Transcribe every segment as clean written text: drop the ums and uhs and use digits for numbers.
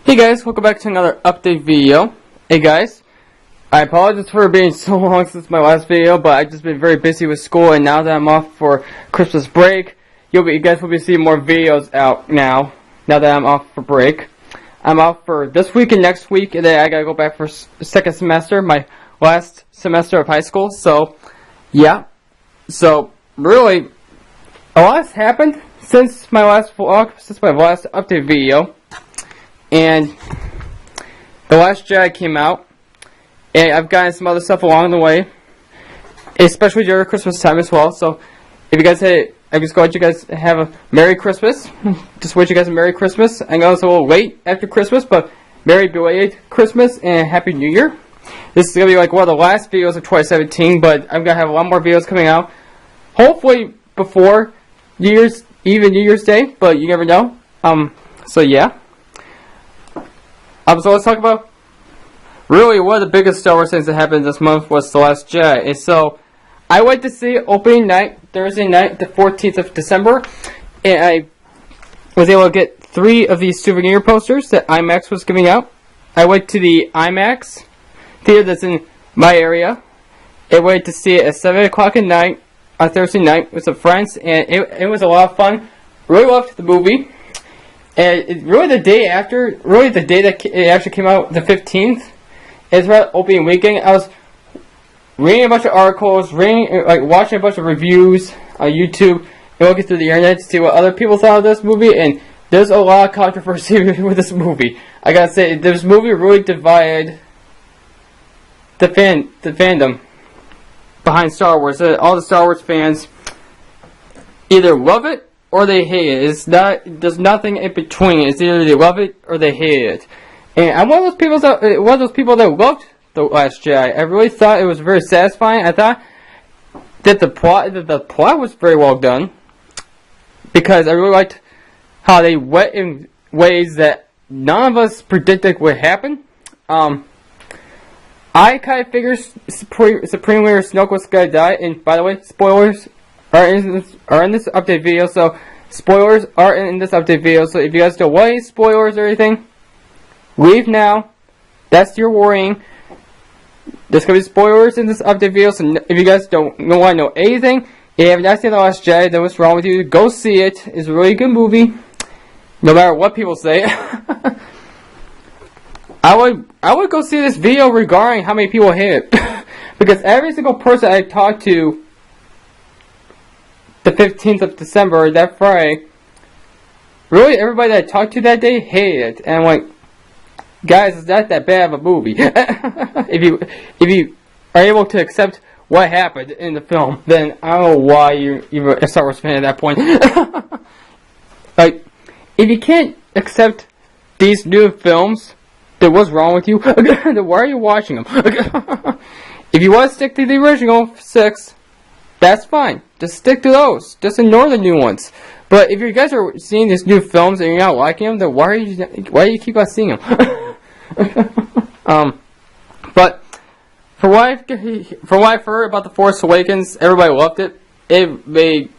Hey guys, welcome back to another update video. Hey guys, I apologize for being so long since my last video, but I've just been very busy with school, and now that I'm off for Christmas break, you guys will be seeing more videos out now that I'm off for break. I'm off for this week and next week, and then I gotta go back for second semester, my last semester of high school, so, yeah. So, really, a lot has happened since my last vlog, since my last update video. And The Last Jedi came out, and I've gotten some other stuff along the way, especially during Christmas time as well. So, if you guys I just want you guys to have a Merry Christmas. Just wish you guys a Merry Christmas. I know it's a little late after Christmas, but Merry belated Christmas and Happy New Year. This is gonna be like one of the last videos of 2017, but I'm gonna have a lot more videos coming out, hopefully before New Year's Eve and New Year's Day, but you never know. So yeah. So let's talk about really one of the biggest Star Wars things that happened this month was The Last Jedi. And so I went to see opening night, Thursday night, the 14th of December, and I was able to get 3 of these souvenir posters that IMAX was giving out. I went to the IMAX theater that's in my area. I went to see it at 7 o'clock at night on Thursday night with some friends, and it was a lot of fun. Really loved the movie. And really the day after, really the day that it actually came out, the 15th, is about opening weekend. I was reading a bunch of articles, watching a bunch of reviews on YouTube, and looking through the internet to see what other people thought of this movie, and there's a lot of controversy with this movie. I gotta say, this movie really divided the fandom behind Star Wars. All the Star Wars fans either love it or they hate it. There's nothing in between. It's either they love it or they hate it. And I'm one of those people that loved The Last Jedi. I really thought it was very satisfying. I thought that the plot was very well done, because I really liked how they went in ways that none of us predicted would happen. I kind of figured Supreme Leader Snoke was gonna die, and by the way, spoilers are in this update video, so spoilers are in this update video, so if you guys don't want any spoilers or anything, leave now. That's your warning. There's gonna be spoilers in this update video, so if you guys don't want to know anything, if you have not seen The Last Jedi, then what's wrong with you? Go see it. It's a really good movie, no matter what people say. I would go see this video regarding how many people hate it, because every single person I talked to the 15th of December, that Friday, really everybody that I talked to that day hated it, and I'm like, guys, it's not that bad of a movie. if you are able to accept what happened in the film, then I don't know why you're a Star Wars fan at that point. Like, if you can't accept these new films, then what's wrong with you? Then why are you watching them? If you want to stick to the original 6, that's fine. Just stick to those. Just ignore the new ones. But if you guys are seeing these new films and you're not liking them, then why do you keep on seeing them? But for what I've heard about The Force Awakens, everybody loved it. It made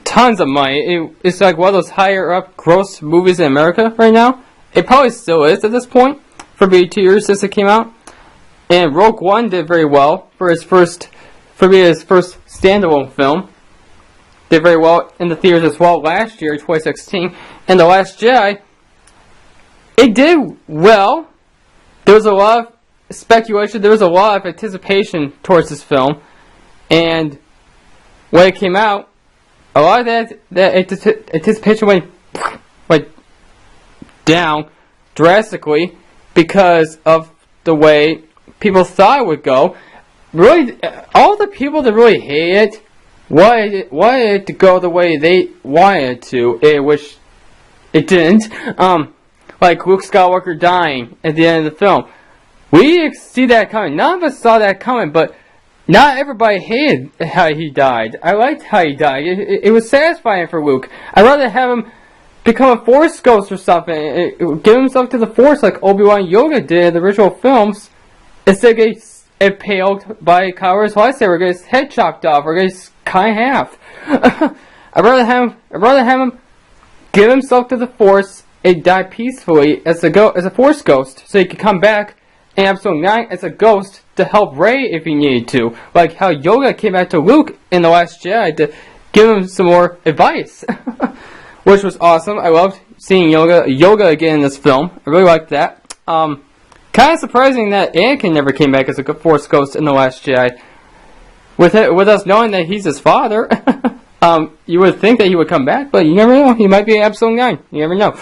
tons of money. It's like one of those higher up gross movies in America right now. It probably still is at this point, for being 2 years since it came out. And Rogue One did very well for his first standalone film. Did very well in the theaters as well last year, 2016. And The Last Jedi, it did well. There was a lot of speculation, there was a lot of anticipation towards this film. And when it came out, a lot of that anticipation went down drastically because of the way people thought it would go. Really, all the people that really hate it wanted it to go the way they wanted it to, which it didn't. Like Luke Skywalker dying at the end of the film. We didn't see that coming. None of us saw that coming, but not everybody hated how he died. I liked how he died. It was satisfying for Luke. I'd rather have him become a Force ghost or something, give himself to the Force like Obi-Wan Yoda did in the original films, instead of getting impaled by Kylo Ren's lightsaber, get his head chopped off, or get his cut in half. I'd rather have him give himself to the Force and die peacefully as a Force ghost, so he could come back in Episode 9 as a ghost to help Rey if he needed to, like how Yoda came back to Luke in The Last Jedi to give him some more advice, which was awesome. I loved seeing Yoda again in this film. I really liked that. Kind of surprising that Anakin never came back as a Force ghost in The Last Jedi. With us knowing that he's his father, you would think that he would come back, but you never know. He might be in Episode 9. You never know.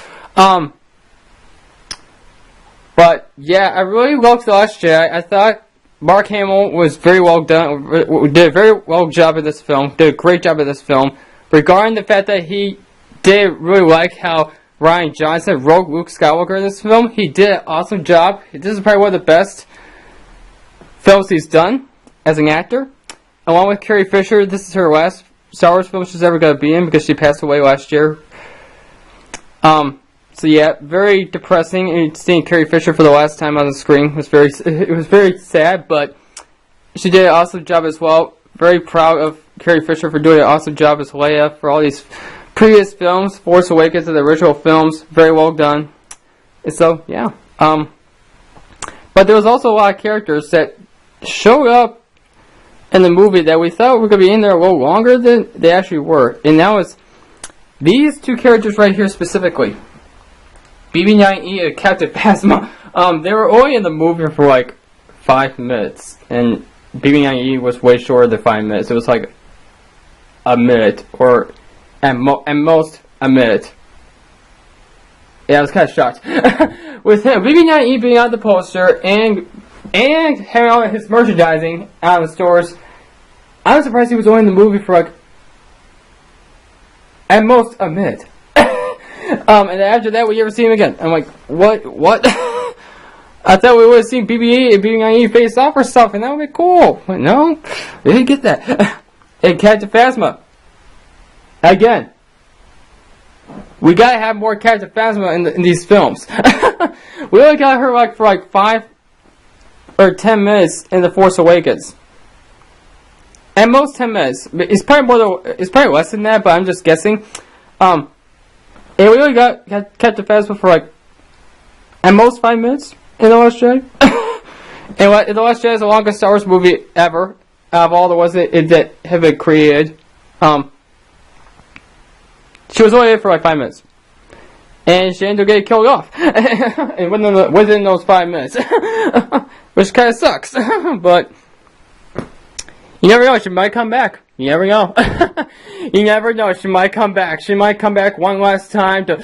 But yeah, I really loved The Last Jedi. I thought Mark Hamill was very well done. Did a very well job of this film. Did a great job of this film. Regarding the fact that he did really like how Rian Johnson wrote Luke Skywalker in this film, he did an awesome job. This is probably one of the best films he's done as an actor. Along with Carrie Fisher, this is her last Star Wars film she's ever going to be in because she passed away last year. So yeah, very depressing. And seeing Carrie Fisher for the last time on the screen was very sad, but she did an awesome job as well. Very proud of Carrie Fisher for doing an awesome job as Leia for all these previous films, Force Awakens and the original films. Very well done. And so yeah, but there was also a lot of characters that showed up in the movie that we thought were going to be in there a little longer than they actually were, and that was these two characters right here specifically. BB-9E and Captain Phasma. They were only in the movie for like 5 minutes, and BB-9E was way shorter than 5 minutes. It was like a minute, or at most a minute. Yeah, I was kind of shocked. With him, BB-9E being on the poster and having all his merchandising out in the stores, I was surprised he was only in the movie for like at most a minute. And after that, we never see him again. I'm like, what? I thought we would have seen BB-8 and BB-9E face off or stuff, and that would be cool. But no, we didn't get that. And Captain Phasma. Again. We gotta have more Captain Phasma in these films. We only got her for 5 or 10 minutes in The Force Awakens. At most 10 minutes. It's probably less than that, but I'm just guessing. And we only got Captain Phasma for at most 5 minutes in The Last Jedi. And The Last Jedi is the longest Star Wars movie ever out of all the ones that have been created. She was only in for 5 minutes. And she ended up getting killed off. And within those 5 minutes. Which kind of sucks. But you never know, she might come back. You never know. You never know, she might come back. She might come back one last time to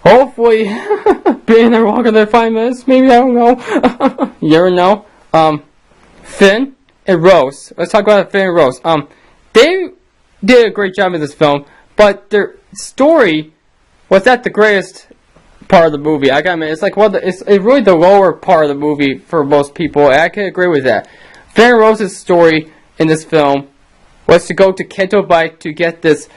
hopefully be in there longer than 5 minutes. Maybe, I don't know. You never know. Finn and Rose. Let's talk about Finn and Rose. They did a great job in this film, but their story was not the greatest part of the movie. I gotta admit, it's really the lower part of the movie for most people. And I can agree with that. Finn and Rose's story in this film was to go to Kento Bike to get this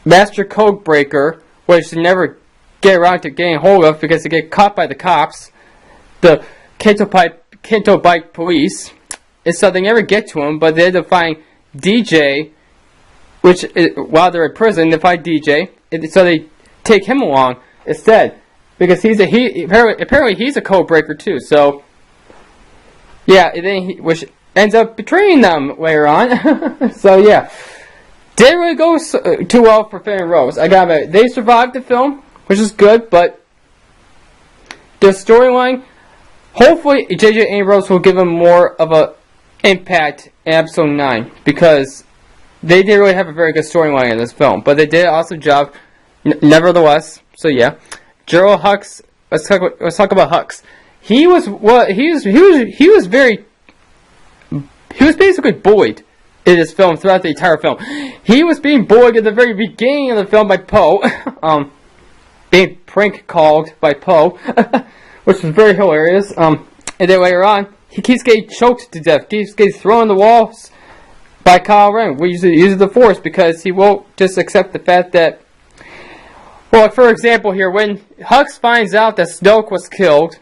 master code breaker, which they never get around to getting hold of because they get caught by the cops, the Kento Bike police. And so they never get to him, but they had to find DJ, while they're in prison, they find DJ, and so they take him along instead, because apparently he's a code breaker too. So yeah, and then which ends up betraying them later on. So yeah, didn't really go too well for Finn and Rose. I gotta admit, they survived the film, which is good, but their storyline, hopefully J.J. Abrams will give them more of a impact in Episode 9, because they didn't really have a very good storyline in this film, but they did an awesome job nevertheless. So yeah, Gerald Hux. Let's talk about Hux. He was basically bullied in this film throughout the entire film. He was being bullied at the very beginning of the film by Poe, being prank called by Poe, which was very hilarious. And then later on, he keeps getting choked to death, keeps getting thrown in the walls by Kylo Ren. We uses the Force because he won't just accept the fact that. Well, for example, here when Hux finds out that Snoke was killed,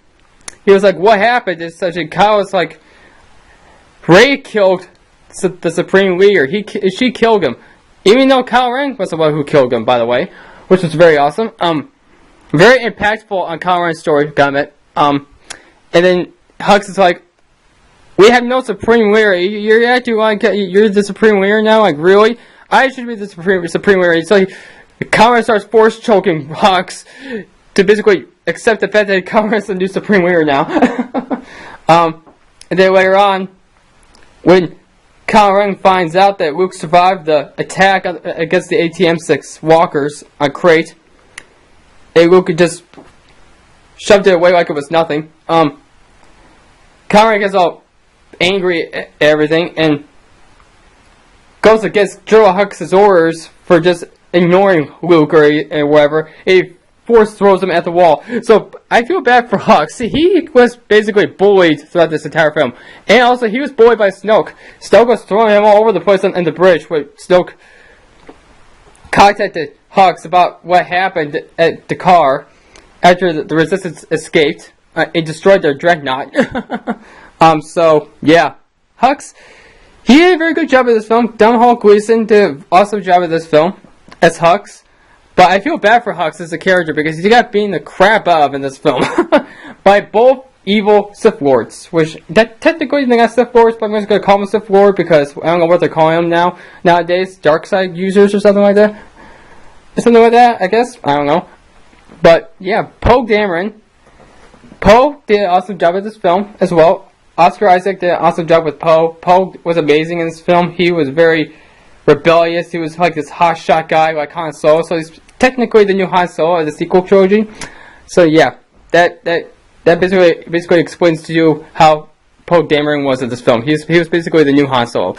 he was like, "What happened?" And Kylo's like, "Rey killed the Supreme Leader. She killed him," even though Kylo Ren was the one who killed him, by the way, which was very awesome. very impactful on Kylo Ren's story, Gambit. And then Hux is like, we have no supreme leader. You're acting like you're the supreme leader now. Like, really? I should be the supreme leader. So Kylo Ren starts force choking Hux to basically accept the fact that Kylo Ren's the new supreme leader now. And then later on, when Kylo Ren finds out that Luke survived the attack against the ATM-6 walkers on Crate, and Luke just shoved it away like it was nothing. Kylo Ren gets all angry at everything and goes against General Hux's orders for just ignoring Luke or whatever. He force throws him at the wall. So I feel bad for Hux. He was basically bullied throughout this entire film. And also he was bullied by Snoke. Snoke was throwing him all over the place on the bridge where Snoke contacted Hux about what happened at the car after the Resistance escaped. It destroyed their dreadnought. So yeah. Hux, he did a very good job of this film. Domhnall Gleeson did an awesome job of this film as Hux. But I feel bad for Hux as a character because he got beaten the crap out of in this film by both evil Sith Lords. Which, technically they're not Sith Lords, but I'm just going to call them Sith Lord because I don't know what they're calling them nowadays. Dark side users or something like that. Something like that, I guess. I don't know. But yeah, Poe Dameron. Poe did an awesome job with this film as well. Oscar Isaac did an awesome job with Poe. Poe was amazing in this film. He was very rebellious. He was like this hotshot guy like Han Solo. So he's technically the new Han Solo of the sequel trilogy. So yeah, that basically explains to you how Poe Dameron was in this film. He was basically the new Han Solo.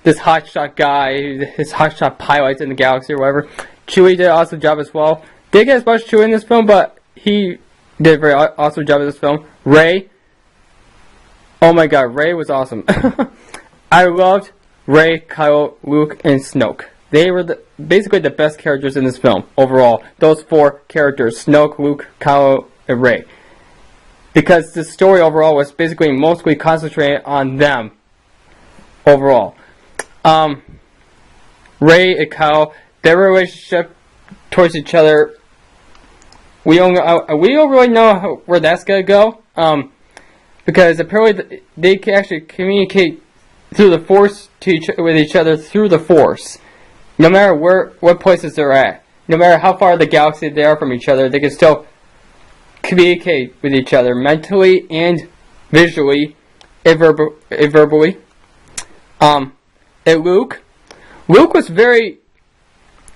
This hotshot guy, this hotshot pilot in the galaxy or whatever. Chewie did an awesome job as well. Didn't get as much Chewie in this film, but he did a very awesome job in this film. Rey. Oh my god, Rey was awesome. I loved Rey, Kylo, Luke, and Snoke. They were basically the best characters in this film, overall. Those four characters, Snoke, Luke, Kylo, and Rey. Because the story overall was basically mostly concentrated on them, overall. Rey and Kylo, their relationship towards each other, we don't really know where that's going to go. Because apparently they can actually communicate through the Force with each other through the Force. No matter what places they're at. No matter how far the galaxy they are from each other, they can still communicate with each other mentally and visually and verbally. And Luke was very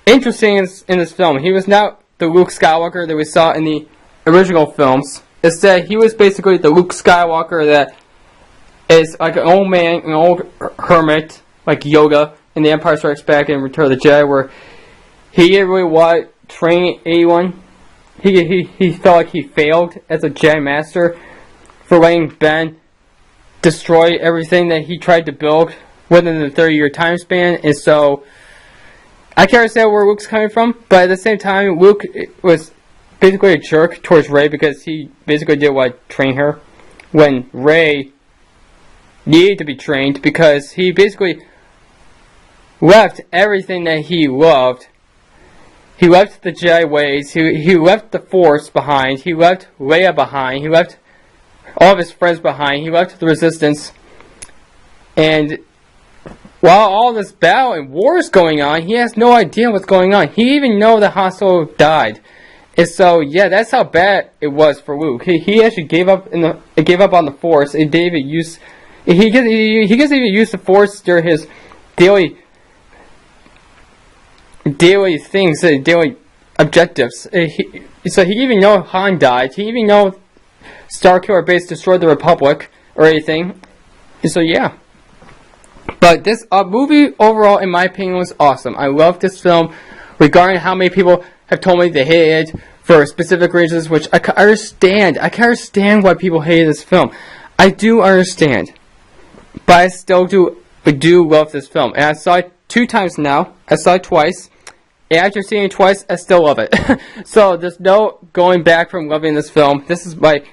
interesting in this film. He was not the Luke Skywalker that we saw in the original films. Instead, he was basically the Luke Skywalker that is like an old man, an old hermit, like Yoda in The Empire Strikes Back and Return of the Jedi, where he didn't really want to train anyone. He felt like he failed as a Jedi Master for letting Ben destroy everything that he tried to build within the 30-year time span. And so, I can't understand where Luke's coming from, but at the same time, Luke was basically a jerk towards Rey because he basically didn't want to train her when Rey needed to be trained, because he basically left everything that he loved. He left the Jedi ways, he left the Force behind, he left Leia behind, he left all of his friends behind, he left the Resistance, and while all this battle and war is going on, he has no idea what's going on. He didn't even know that Han Solo died. And so, yeah, that's how bad it was for Luke. He actually gave up on the Force, and David used. He gets even use the Force during his daily things, daily objectives. So he even know Han died. He even know Starkiller Base destroyed the Republic or anything. And so yeah. But this movie overall, in my opinion, was awesome. I love this film. Regarding how many people have told me they hated it for specific reasons, which I can understand. I can understand why people hated this film. I do understand. But I still do love this film. And I saw it 2 times now. I saw it twice. And after seeing it twice, I still love it. So there's no going back from loving this film. This is my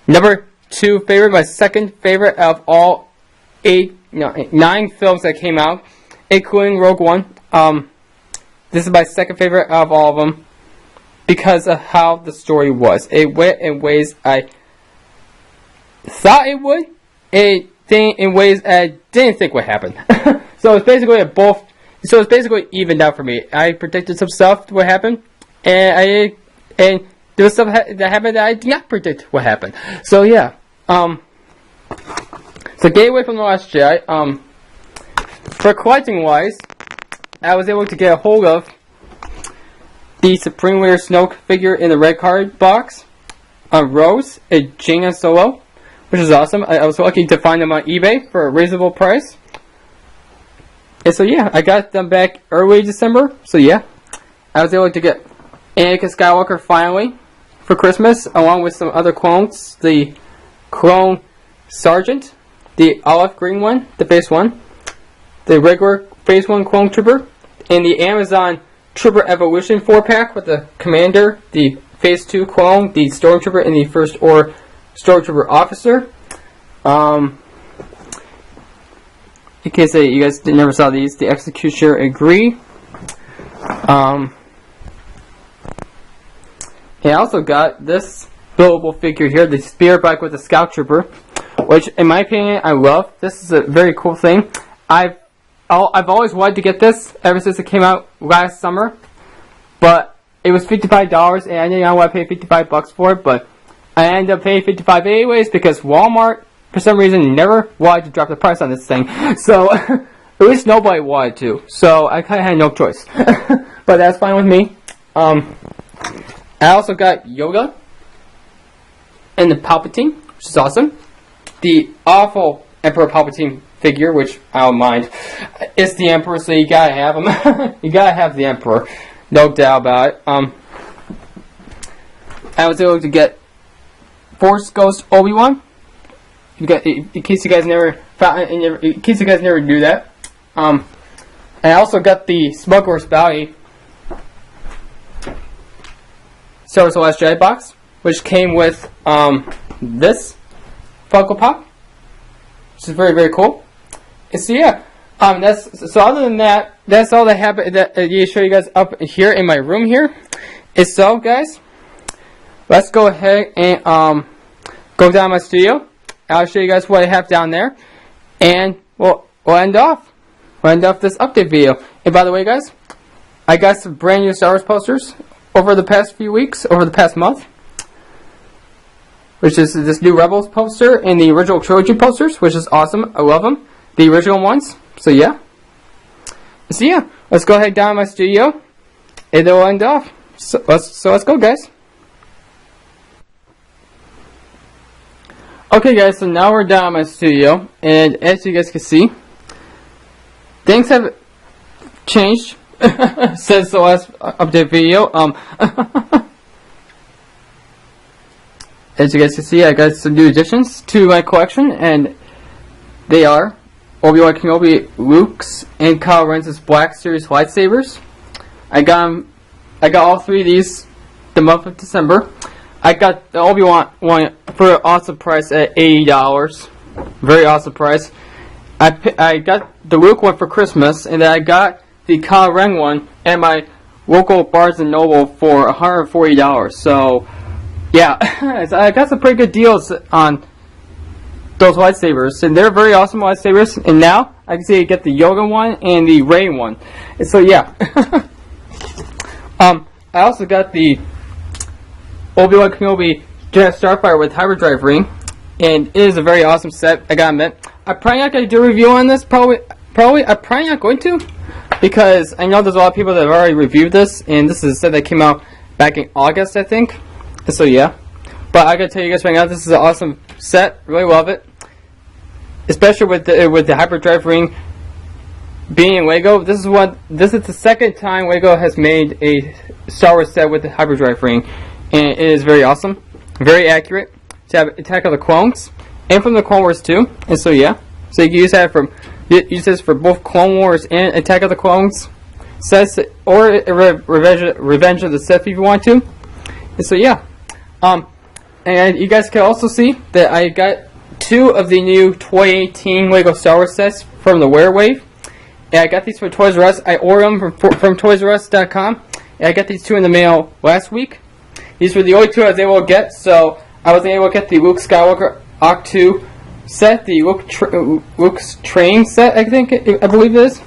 number 2 favorite, my second favorite of all 9 films that came out, including Rogue One. This is my second favorite of all of them. because of how the story was. It went in ways I thought it would, in ways I didn't think would happen. So it's basically it's basically evened out for me. I predicted some stuff would happen, and there was stuff that happened that I did not predict would happen. So yeah, so get away from The Last Jedi. For collecting wise, I was able to get a hold of the Supreme Leader Snoke figure in the red card box, a Rose, a Jaina Solo, which is awesome. I was lucky to find them on eBay for a reasonable price. And so yeah, I got them back early December. So yeah, I was able to get Anakin Skywalker finally for Christmas, along with some other clones. The Clone Sergeant, the olive green one, the base one, the regular Phase 1 Clone Trooper, and the Amazon Trooper Evolution 4-pack with the Commander, the Phase 2 Clone, the Stormtrooper, and the First Order Stormtrooper Officer. In case you guys never saw these, the Executioner Agree. And I also got this buildable figure here, the Spear Bike with the Scout Trooper, which, in my opinion, I love. This is a very cool thing. I've always wanted to get this ever since it came out last summer, but it was $55, and I didn't want to pay $55 for it, but I ended up paying $55 anyways because Walmart, for some reason, never wanted to drop the price on this thing. So, at least nobody wanted to. So, I kind of had no choice. But that's fine with me. I also got Yoda and the Palpatine, which is awesome. The awful Emperor Palpatine figure, which I don't mind. It's the Emperor, so you gotta have him. You gotta have the Emperor. No doubt about it. I was able to get Force Ghost Obi-Wan. In case you guys never knew that. I also got the Smuggler's Bounty Star Wars: The Last Jedi box, which came with this Funko Pop, which is very, very cool. And so yeah, so other than that, that's all that happened. That you show you guys up here in my room here. And so guys, let's go ahead and go down my studio. I'll show you guys what I have down there, and we'll end off this update video. And by the way, guys, I got some brand new Star Wars posters over the past few weeks, over the past month, which is this new Rebels poster and the original trilogy posters, which is awesome. I love them, the original ones. So yeah, let's go ahead down my studio, and then we'll end off. So let's go, guys. Okay guys, so now we're down in my studio, and as you guys can see, things have changed since the last update video. As you guys can see, I got some new additions to my collection, and they are Obi-Wan Kenobi, Luke's, and Kylo Ren's Black Series lightsabers. I got all three of these the month of December. I got the Obi-Wan one for an awesome price at $80. Very awesome price. I got the Luke one for Christmas, and then I got the Kylo Ren one at my local Barnes & Noble for $140. So, yeah, I got some pretty good deals on those lightsabers, and they're very awesome lightsabers. And now I can see I get the Yoga one and the Rey one. And so, yeah. I also got the Obi-Wan Kenobi Jedi Starfighter with Hyperdrive Ring, and it is a very awesome set, I gotta admit. I'm probably not gonna do a review on this, I'm probably not going to, because I know there's a lot of people that have already reviewed this, and this is a set that came out back in August, I think. And so yeah, but I gotta tell you guys right now, this is an awesome set, really love it, especially with the Hyperdrive Ring being in Lego. This is the second time Lego has made a Star Wars set with the Hyperdrive Ring. And it is very awesome, very accurate to have Attack of the Clones, and from the Clone Wars too. And so yeah, so you can use this for both Clone Wars and Attack of the Clones sets, or Revenge of the Sith if you want to. And so yeah, and you guys can also see that I got 2 of the new 2018 Lego Star Wars sets from the Werewave, and I got these from Toys R Us. I ordered them from ToysRUs.com. I got these two in the mail last week. These were the only two I was able to get, so I was able to get the Luke Skywalker Octu set, the Luke's Train set, I believe it is.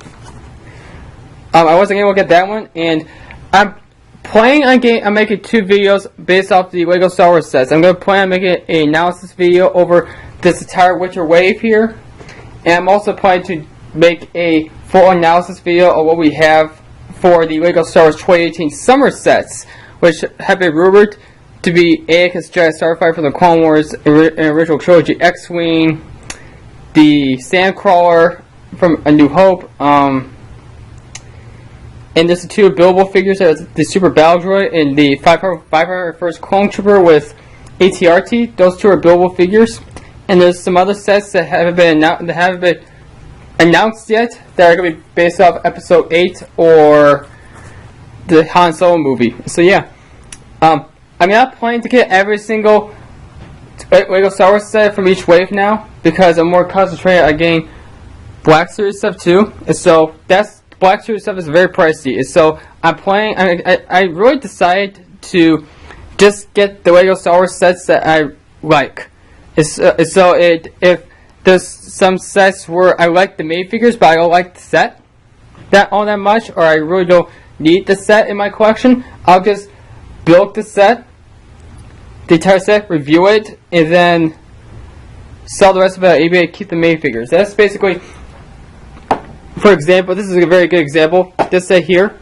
I wasn't able to get that one, and I'm planning on making 2 videos based off the Lego Star Wars sets. I'm going to plan on making an analysis video over this entire Winter Wave here, and I'm also planning to make a full analysis video of what we have for the Lego Star Wars 2018 summer sets, which have been rumored to be Anakin's Jedi Starfighter from the Clone Wars original trilogy, X-Wing, the Sandcrawler from A New Hope, and there's the 2 buildable figures, the Super Battle Droid and the 501st Clone Trooper with ATRT. Those 2 are buildable figures, and there's some other sets that haven't been announced yet that are going to be based off Episode 8 or the Han Solo movie. So yeah, I'm not planning to get every single Lego Star Wars set from each wave now, because I'm more concentrated on getting Black Series stuff too. And so that's Black Series stuff is very pricey. And so I'm planning. I really decided to just get the Lego Star Wars sets that I like. If there's some sets where I like the main figures, but I don't like the set all that much, or I really don't need the set in my collection, I'll just build the set, the entire set, review it, and then sell the rest of it on eBay, keep the main figures. That's basically, for example, this is a very good example. This set here,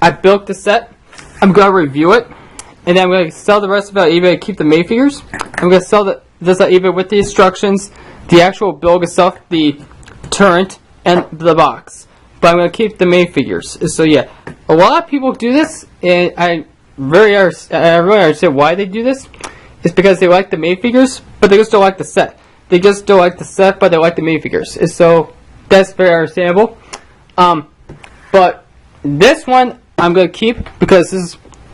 I built the set, I'm going to review it, and then I'm going to sell the rest of it on eBay, keep the main figures. I'm going to sell this on eBay with the instructions, the actual build itself, the turret, and the box. But I'm going to keep the main figures. So yeah, a lot of people do this, and I really understand why they do this. It's because they like the main figures, but they just don't like the set. They just don't like the set, but they like the main figures. And so that's very understandable. But this one I'm going to keep because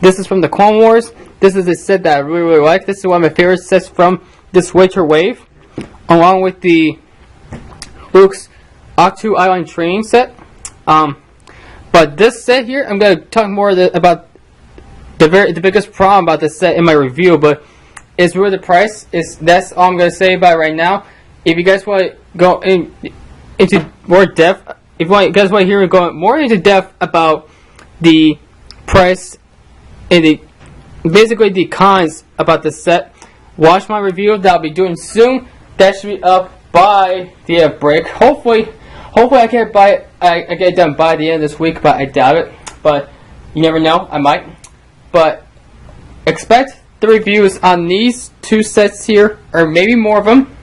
this is from the Clone Wars. This is a set that I really like. This is one of my favorite sets from this Winter Wave, along with the Luke's Octu Island Train set. But this set here, I'm going to talk more about the biggest problem about this set in my review, but it's really the price. That's all I'm going to say about it right now. If you guys want to go into more depth, if you guys want to hear me go more into depth about the price and basically the cons about this set, watch my review that I'll be doing soon. That should be up by the break. Hopefully I get it done by the end of this week, but I doubt it. But you never know, I might. But expect the reviews on these 2 sets here, or maybe more of them,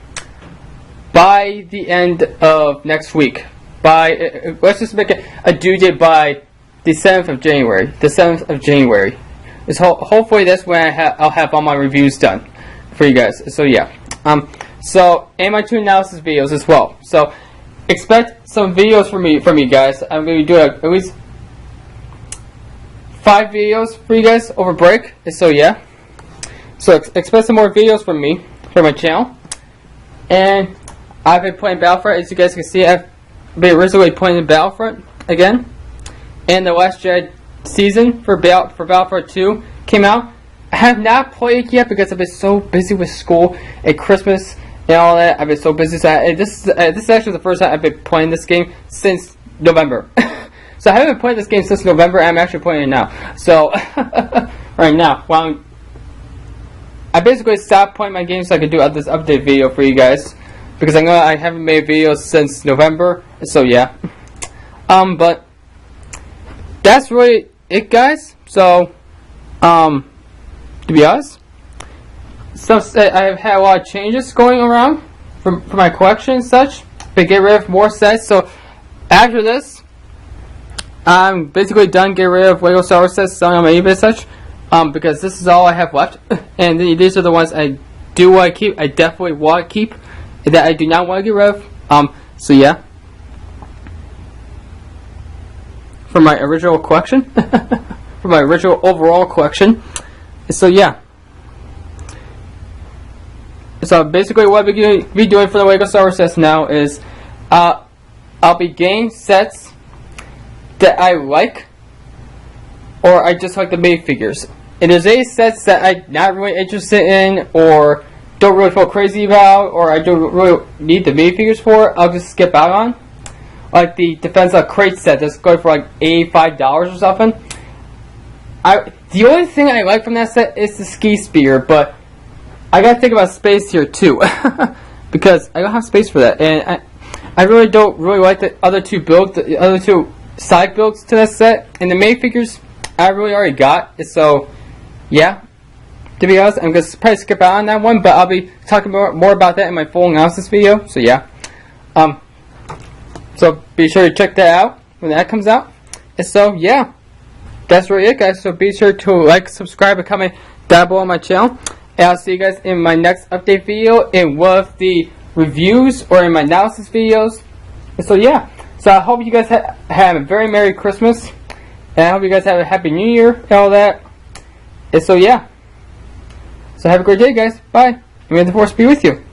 by the end of next week. Let's just make a due date by the 7th of January. The 7th of January. Hopefully that's when I'll have all my reviews done for you guys. So yeah. And my 2 analysis videos as well. So expect some videos from me guys. I'm going to be doing at least 5 videos for you guys over break. So yeah. So expect some more videos from me for my channel. And I've been playing Battlefront. As you guys can see, I've been recently playing Battlefront again. And the Last Jedi season for Battlefront 2 came out. I have not played it yet because I've been so busy with school and Christmas and all that. I've been so busy. So this is actually the first time I've been playing this game since November. So I haven't been playing this game since November. I'm actually playing it now. So right now, I basically stopped playing my game so I could do this update video for you guys, because I haven't made videos since November. So yeah. But that's really it, guys. So to be honest, I've had a lot of changes going around for my collection and such. But get rid of more sets. So after this, I'm basically done getting rid of Lego Star Wars sets, selling on my eBay and such. Because this is all I have left, and these are the ones I do want to keep. I definitely want to keep that I do not want to get rid of. So yeah, for my original collection, for my original overall collection. So yeah. So basically, what I'm going to be doing for the Lego Star Wars sets now is, I'll be getting sets that I like, or I just like the minifigures. And there's any sets that I'm not really interested in, or don't really feel crazy about, or I don't really need the minifigures for, I'll just skip out on. Like the Defense Crate set that's going for like $85 or something. The only thing I like from that set is the ski spear, but I gotta think about space here too. Because I don't have space for that. And I really don't really like the other two builds, the other two side builds to that set. And the minifigures I really already got. So yeah, to be honest, I'm going to probably skip out on that one, but I'll be talking more about that in my full analysis video. So yeah, so be sure to check that out when that comes out. And so yeah, that's really it, guys. So be sure to like, subscribe, and comment down below on my channel. And I'll see you guys in my next update video in one of the reviews or in my analysis videos. And so yeah, so I hope you guys have a very Merry Christmas, and I hope you guys have a Happy New Year and all that. And so yeah, so have a great day, guys. Bye. And may the Force be with you.